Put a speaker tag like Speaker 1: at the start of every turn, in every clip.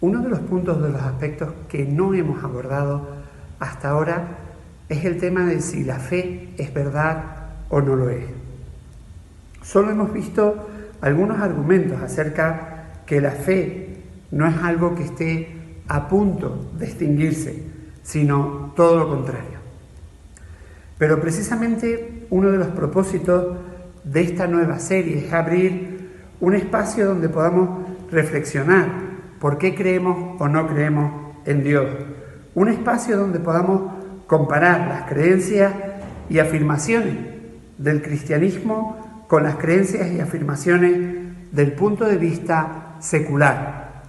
Speaker 1: Uno de los puntos, de los aspectos que no hemos abordado hasta ahora es el tema de si la fe es verdad o no lo es. Solo hemos visto algunos argumentos acerca que la fe no es algo que esté a punto de extinguirse, sino todo lo contrario. Pero precisamente uno de los propósitos de esta nueva serie es abrir un espacio donde podamos reflexionar por qué creemos o no creemos en Dios. Un espacio donde podamos comparar las creencias y afirmaciones del cristianismo con las creencias y afirmaciones del punto de vista secular,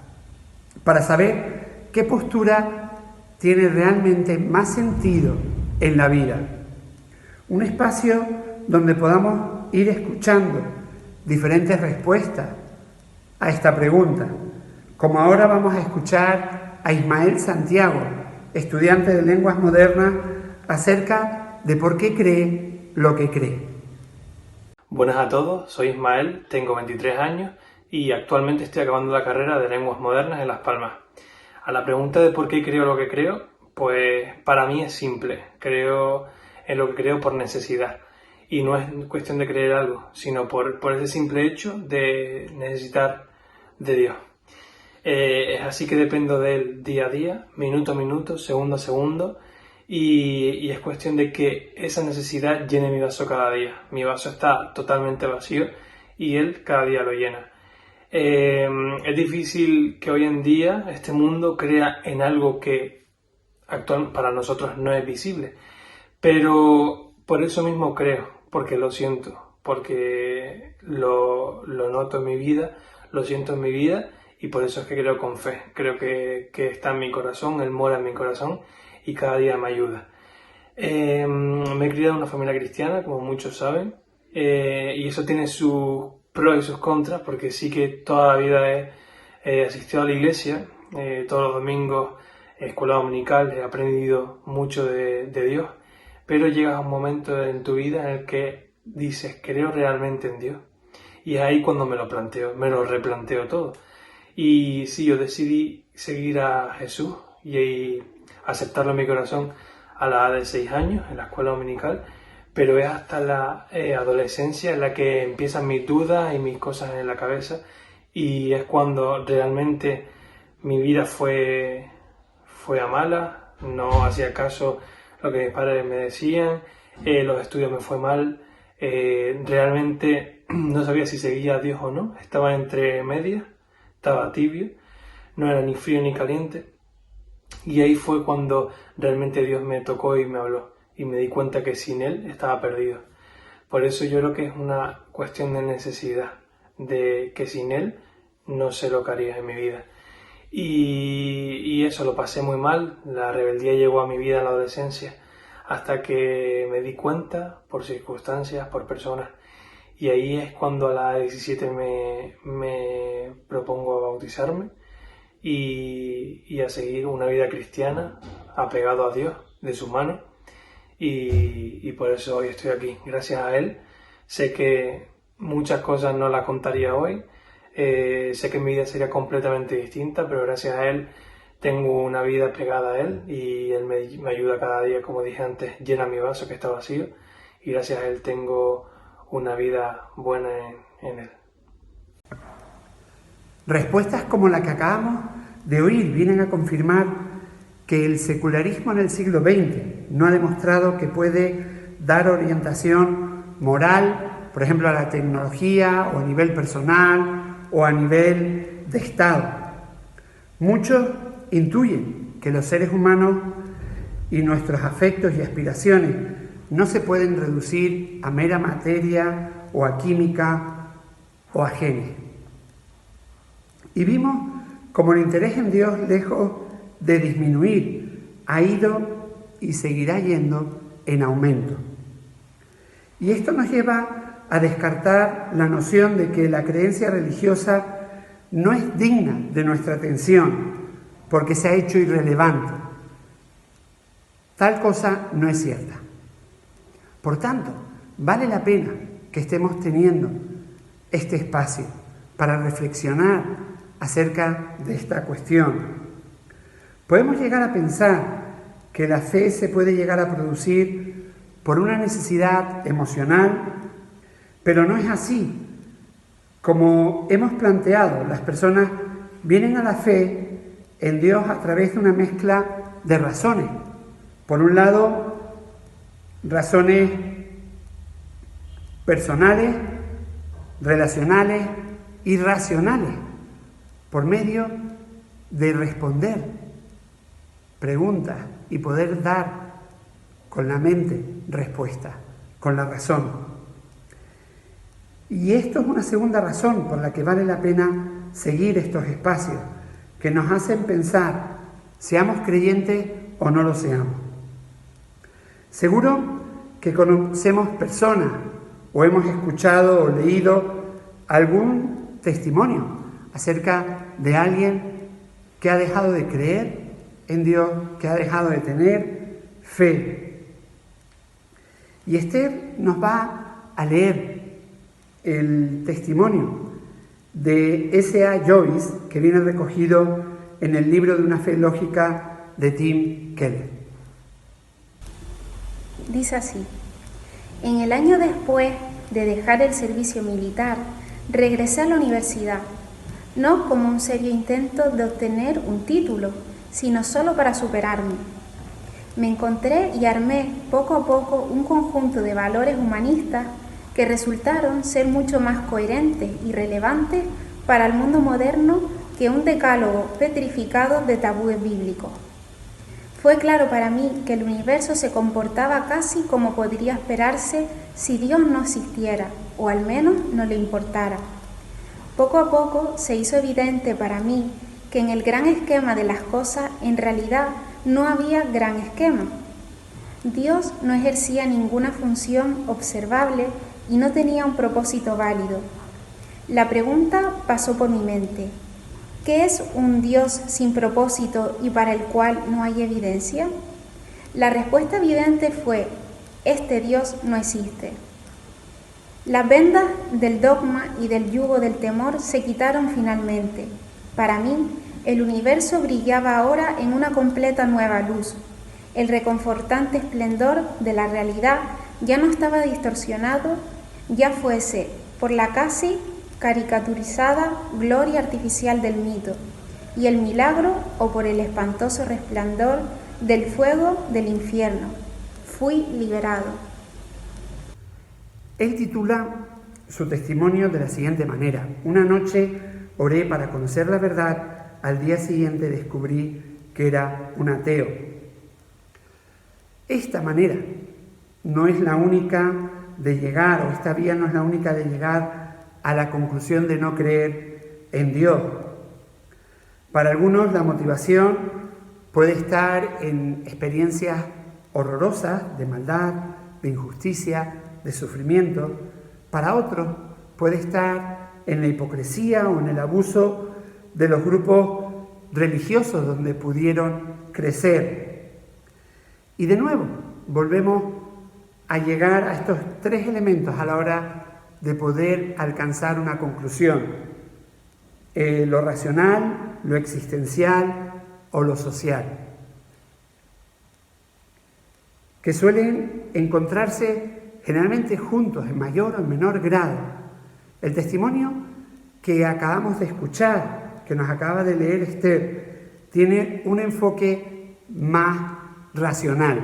Speaker 1: para saber qué postura tiene realmente más sentido en la vida. Un espacio donde podamos ir escuchando diferentes respuestas a esta pregunta, como ahora vamos a escuchar a Ismael Santiago, estudiante de lenguas modernas, acerca de por qué cree lo que cree.
Speaker 2: Buenas a todos, soy Ismael, tengo 23 años y actualmente estoy acabando la carrera de lenguas modernas en Las Palmas. A la pregunta de por qué creo lo que creo, pues para mí es simple, creo en lo que creo por necesidad. Y no es cuestión de creer algo, sino por ese simple hecho de necesitar de Dios. Es así que dependo de Él día a día, minuto a minuto, segundo a segundo, y es cuestión de que esa necesidad llene mi vaso cada día. Mi vaso está totalmente vacío y Él cada día lo llena. Es difícil que hoy en día este mundo crea en algo que actual para nosotros no es visible, pero por eso mismo creo, porque lo siento, porque lo noto en mi vida, lo siento en mi vida y por eso es que creo con fe. Creo que está en mi corazón, Él mora en mi corazón y cada día me ayuda. Me he criado en una familia cristiana, como muchos saben, y eso tiene sus pros y sus contras, porque sí que toda la vida he asistido a la iglesia, todos los domingos, escuela dominical, he aprendido mucho de Dios, pero llega un momento en tu vida en el que dices, ¿creo realmente en Dios? Y es ahí cuando me lo planteo, me lo replanteo todo. Y sí, yo decidí seguir a Jesús y aceptarlo en mi corazón a la edad de 6 años en la escuela dominical, pero es hasta la adolescencia en la que empiezan mis dudas y mis cosas en la cabeza, y es cuando realmente mi vida fue a mala, no hacía caso lo que mis padres me decían, los estudios me fue mal, realmente no sabía si seguía a Dios o no, estaba entre medias, estaba tibio, no era ni frío ni caliente, y ahí fue cuando realmente Dios me tocó y me habló, y me di cuenta que sin Él estaba perdido. Por eso yo creo que es una cuestión de necesidad, de que sin Él no sé lo que haría en mi vida. Y eso lo pasé muy mal, la rebeldía llegó a mi vida en la adolescencia, hasta que me di cuenta, por circunstancias, por personas, y ahí es cuando a la 17 me propongo a bautizarme y a seguir una vida cristiana, apegado a Dios, de su mano, y por eso hoy estoy aquí, gracias a Él. Sé que muchas cosas no las contaría hoy, sé que mi vida sería completamente distinta, pero gracias a Él tengo una vida pegada a Él y Él me ayuda cada día, como dije antes, llena mi vaso que está vacío, y gracias a Él tengo una vida buena en Él.
Speaker 1: Respuestas como la que acabamos de oír vienen a confirmar que el secularismo en el siglo XX no ha demostrado que puede dar orientación moral, por ejemplo, a la tecnología o a nivel personal o a nivel de Estado. Muchos intuyen que los seres humanos y nuestros afectos y aspiraciones no se pueden reducir a mera materia o a química o a genes. Y vimos como el interés en Dios, lejos de disminuir, ha ido y seguirá yendo en aumento. Y esto nos lleva a descartar la noción de que la creencia religiosa no es digna de nuestra atención porque se ha hecho irrelevante. Tal cosa no es cierta. Por tanto, vale la pena que estemos teniendo este espacio para reflexionar acerca de esta cuestión. Podemos llegar a pensar que la fe se puede llegar a producir por una necesidad emocional, pero no es así. Como hemos planteado, las personas vienen a la fe en Dios a través de una mezcla de razones. Por un lado, razones personales, relacionales y racionales, por medio de responder preguntas y poder dar con la mente respuesta, con la razón. Y esto es una segunda razón por la que vale la pena seguir estos espacios, que nos hacen pensar, seamos creyentes o no lo seamos. Seguro que conocemos personas o hemos escuchado o leído algún testimonio acerca de alguien que ha dejado de creer en Dios, que ha dejado de tener fe. Y Esther nos va a leer el testimonio de S.A. Joyce, que viene recogido en el libro de una fe lógica de Tim Keller.
Speaker 3: Dice así: en el año después de dejar el servicio militar, regresé a la universidad, no como un serio intento de obtener un título, sino solo para superarme. Me encontré y armé poco a poco un conjunto de valores humanistas que resultaron ser mucho más coherentes y relevantes para el mundo moderno que un decálogo petrificado de tabúes bíblicos. Fue claro para mí que el universo se comportaba casi como podría esperarse si Dios no existiera, o al menos no le importara. Poco a poco se hizo evidente para mí que en el gran esquema de las cosas en realidad no había gran esquema. Dios no ejercía ninguna función observable y no tenía un propósito válido. La pregunta pasó por mi mente: ¿qué es un Dios sin propósito y para el cual no hay evidencia? La respuesta evidente fue: este Dios no existe. Las vendas del dogma y del yugo del temor se quitaron finalmente. Para mí, el universo brillaba ahora en una completa nueva luz. El reconfortante esplendor de la realidad ya no estaba distorsionado, ya fuese por la casi caricaturizada gloria artificial del mito y el milagro o por el espantoso resplandor del fuego del infierno. Fui liberado.
Speaker 1: Él titula su testimonio de la siguiente manera: una noche oré para conocer la verdad, al día siguiente descubrí que era un ateo. Esta manera no es la única de llegar, o esta vía no es la única de llegar a la conclusión de no creer en Dios. Para algunos la motivación puede estar en experiencias horrorosas de maldad, de injusticia, de sufrimiento. Para otros puede estar en la hipocresía o en el abuso de los grupos religiosos donde pudieron crecer. Y de nuevo, volvemos a llegar a estos tres elementos a la hora de poder alcanzar una conclusión: lo racional, lo existencial o lo social, que suelen encontrarse generalmente juntos en mayor o en menor grado. El testimonio que acabamos de escuchar, que nos acaba de leer Esther, tiene un enfoque más racional.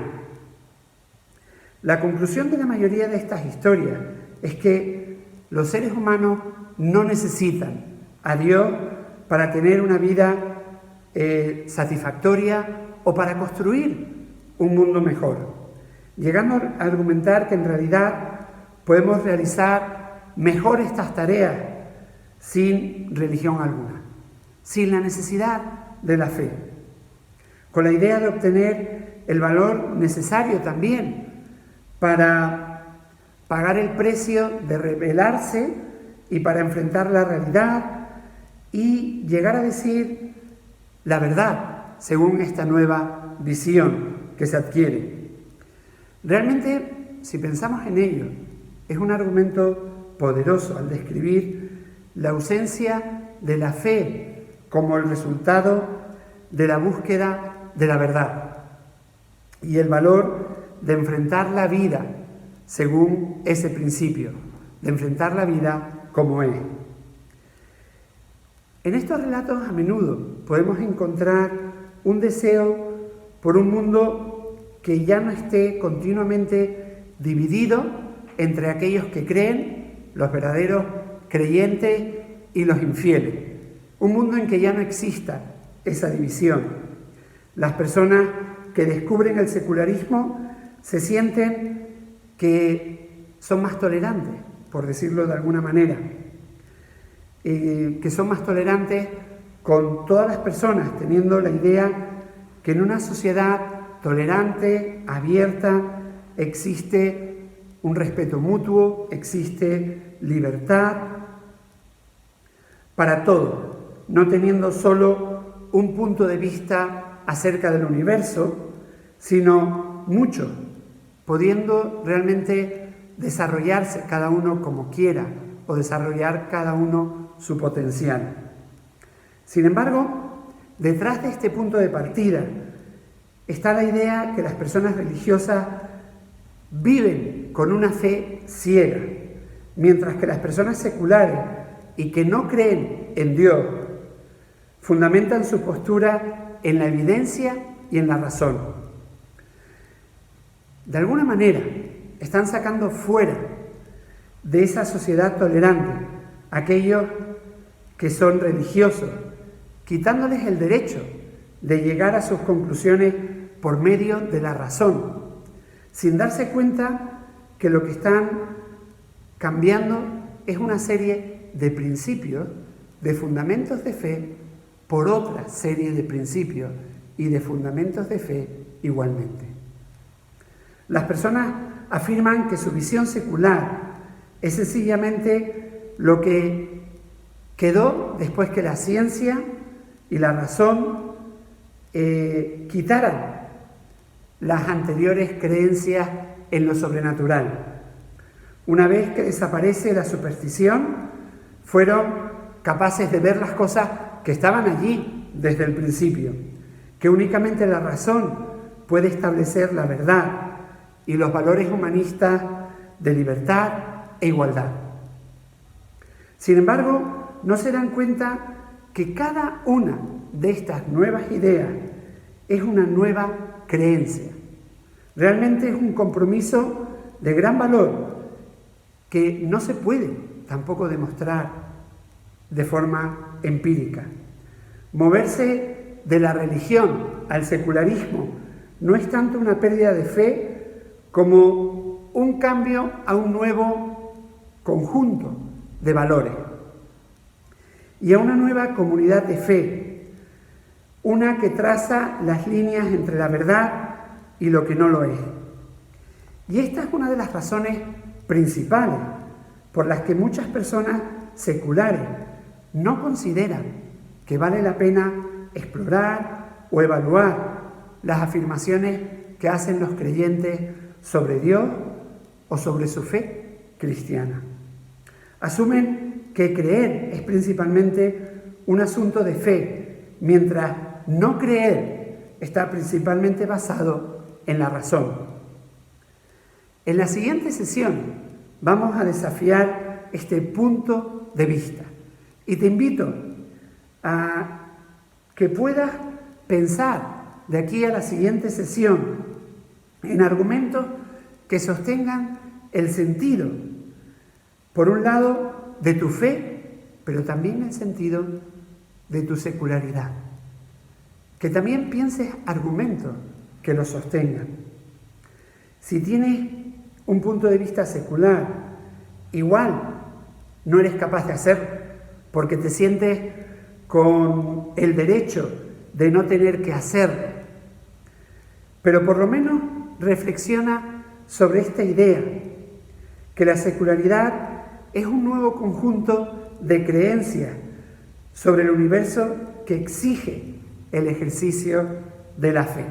Speaker 1: La conclusión de la mayoría de estas historias es que los seres humanos no necesitan a Dios para tener una vida satisfactoria o para construir un mundo mejor, llegando a argumentar que en realidad podemos realizar mejor estas tareas sin religión alguna, sin la necesidad de la fe, con la idea de obtener el valor necesario también para pagar el precio de rebelarse y para enfrentar la realidad y llegar a decir la verdad según esta nueva visión que se adquiere. Realmente, si pensamos en ello, es un argumento poderoso al describir la ausencia de la fe como el resultado de la búsqueda de la verdad y el valor de enfrentar la vida según ese principio, de enfrentar la vida como es. En estos relatos a menudo podemos encontrar un deseo por un mundo que ya no esté continuamente dividido entre aquellos que creen, los verdaderos creyentes, y los infieles. Un mundo en que ya no exista esa división. Las personas que descubren el secularismo se sienten que son más tolerantes, por decirlo de alguna manera, que son más tolerantes con todas las personas, teniendo la idea que en una sociedad tolerante, abierta, existe un respeto mutuo, existe libertad para todos, no teniendo solo un punto de vista acerca del universo, sino muchos, pudiendo realmente desarrollarse cada uno como quiera o desarrollar cada uno su potencial. Sin embargo, detrás de este punto de partida está la idea que las personas religiosas viven con una fe ciega, mientras que las personas seculares y que no creen en Dios fundamentan su postura en la evidencia y en la razón. De alguna manera, están sacando fuera de esa sociedad tolerante aquellos que son religiosos, quitándoles el derecho de llegar a sus conclusiones por medio de la razón, sin darse cuenta que lo que están cambiando es una serie de principios, de fundamentos de fe, por otra serie de principios y de fundamentos de fe igualmente. Las personas afirman que su visión secular es sencillamente lo que quedó después que la ciencia y la razón quitaran las anteriores creencias en lo sobrenatural. Una vez que desaparece la superstición, fueron capaces de ver las cosas que estaban allí desde el principio, que únicamente la razón puede establecer la verdad y los valores humanistas de libertad e igualdad. Sin embargo, no se dan cuenta que cada una de estas nuevas ideas es una nueva creencia. Realmente es un compromiso de gran valor que no se puede tampoco demostrar de forma empírica. Moverse de la religión al secularismo no es tanto una pérdida de fe como un cambio a un nuevo conjunto de valores y a una nueva comunidad de fe, una que traza las líneas entre la verdad y lo que no lo es. Y esta es una de las razones principales por las que muchas personas seculares no consideran que vale la pena explorar o evaluar las afirmaciones que hacen los creyentes sobre Dios o sobre su fe cristiana. Asumen que creer es principalmente un asunto de fe, mientras no creer está principalmente basado en la razón. En la siguiente sesión vamos a desafiar este punto de vista y te invito a que puedas pensar de aquí a la siguiente sesión en argumentos que sostengan el sentido, por un lado, de tu fe, pero también el sentido de tu secularidad. Que también pienses argumentos que lo sostengan. Si tienes un punto de vista secular, igual no eres capaz de hacerlo, porque te sientes con el derecho de no tener que hacerlo. Pero por lo menos reflexiona sobre esta idea, que la secularidad es un nuevo conjunto de creencias sobre el universo que exige el ejercicio de la fe.